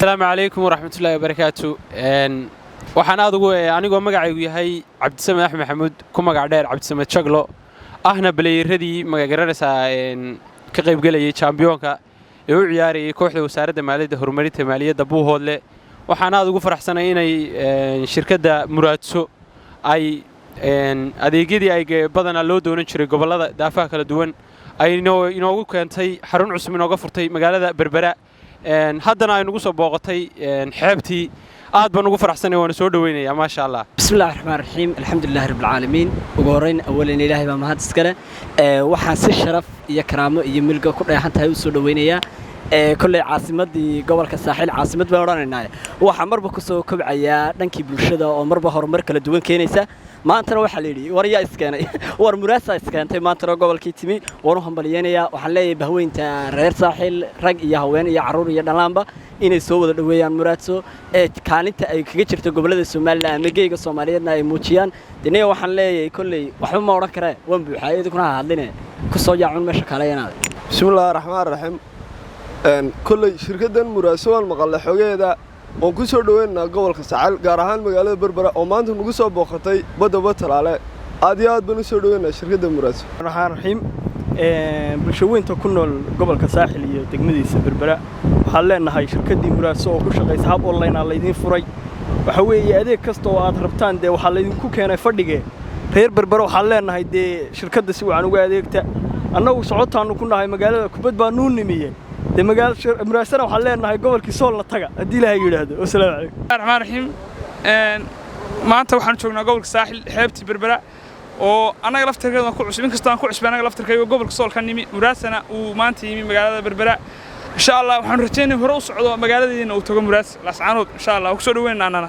السلام عليكم ورحمة الله وبركاته. waxaan aad ugu anigoo magacaygu yahay Cabdisamed Axmed Maxamuud ku magac dheer Cabdisamed Chaglo ahna baleeyaradii magacaranaysa ka qayb galayay championka ee u ciyaarayay kooxda wasaaradda maaliyadda horumarinta maaliyadda Buuhoodle waxaan aad ugu faraxsanahay inay shirkadda Muraadso ay adeegyadii ay badanaa loo doonan jiray gobolada daafaha kala duwan ay inoogu keentay xarun cusub inooga furtay magaalada Berbera haddana ay nagu soo booqatay xeebtii aad baan ugu faraxsanahay waan soo dhaweynayaa ma sha Allah bismillaahir rahmaanir rahiim alxamdulillaah rabbil caalamiin ugu horeyn awalan ilaahay baa mahad iskale waxaan si sharaf iyo karaamo iyo milga ku dheehan tahay u soo dhaweynayaa kulay caasimadii gobolka saaxil caasimad baan oranaynaa waxa marba ku soo kobcaya dhankii bulshada oo marba horumar kala duwan keenaysa maanta waxa la yiri war yaa iskeenay war Muraasa iskeentay maanta gobolkii timi waan u hambalyeynaya waxaan leeyahay bahweynta reer saaxil rag iyo haween iyo caruur iyo dhalaanba inay soo wada dhaweeyaan Muraadso kaalinta ay kaga jirto gobolada Soomaaliland ama geega Soomaaliyeedna ay muujiyaan dinay waxaan leeyahay kulay waxba ma oran kare waan buuxaayay kuna hadlinay ku soo yaacun meesha kale yana bismillaahir rahmaanir rahiim kulay shirkaddan Muraadso waan maqalay xogeeda oo ku soo dhaweynaa gobolka Saaxil gaar ahaan magaalada Berbera oo maanta nagu soo booqatay badaba talaale aad iyo aad baan u soo dhaweynaa shirkadda Muraadso rahmaanir rahiim bulshooyinka ku nool gobolka Saaxil iyo degmadiisa Berbera waxaan leenahay shirkaddii Muraadso oo ku shaqeysa hab online ah laydin furay waxa weeye adeeg kasta oo aad rabtaan de waxa laydinku keenay fadhiga reer Berbera waxaan leenahay de shirkadda si wacan uga adeegta annagu socotaanu ku nahay magaalada kubad baa nuu nimiyay de magaalada Muraadso waxaan leenahay gobolkii Sool la taga hadii Ilaahay yiraahdo assalaamu calaykum rahmaan rahiim maanta waxaan joognaa gobolka Saaxil xeebtii Berbera oo anaga laftirkeeda ku cusub inkastoo aan ku cusub anaga laftirkeeda gobolka Sool ka nimi Muraadsana uu maanta yimi magaalada Berbera insha Allah waxaan rajaynayaa hore u socdo magaaladeena uu tago Muraadso la saanood insha Allah ku soo dhaweynaa anana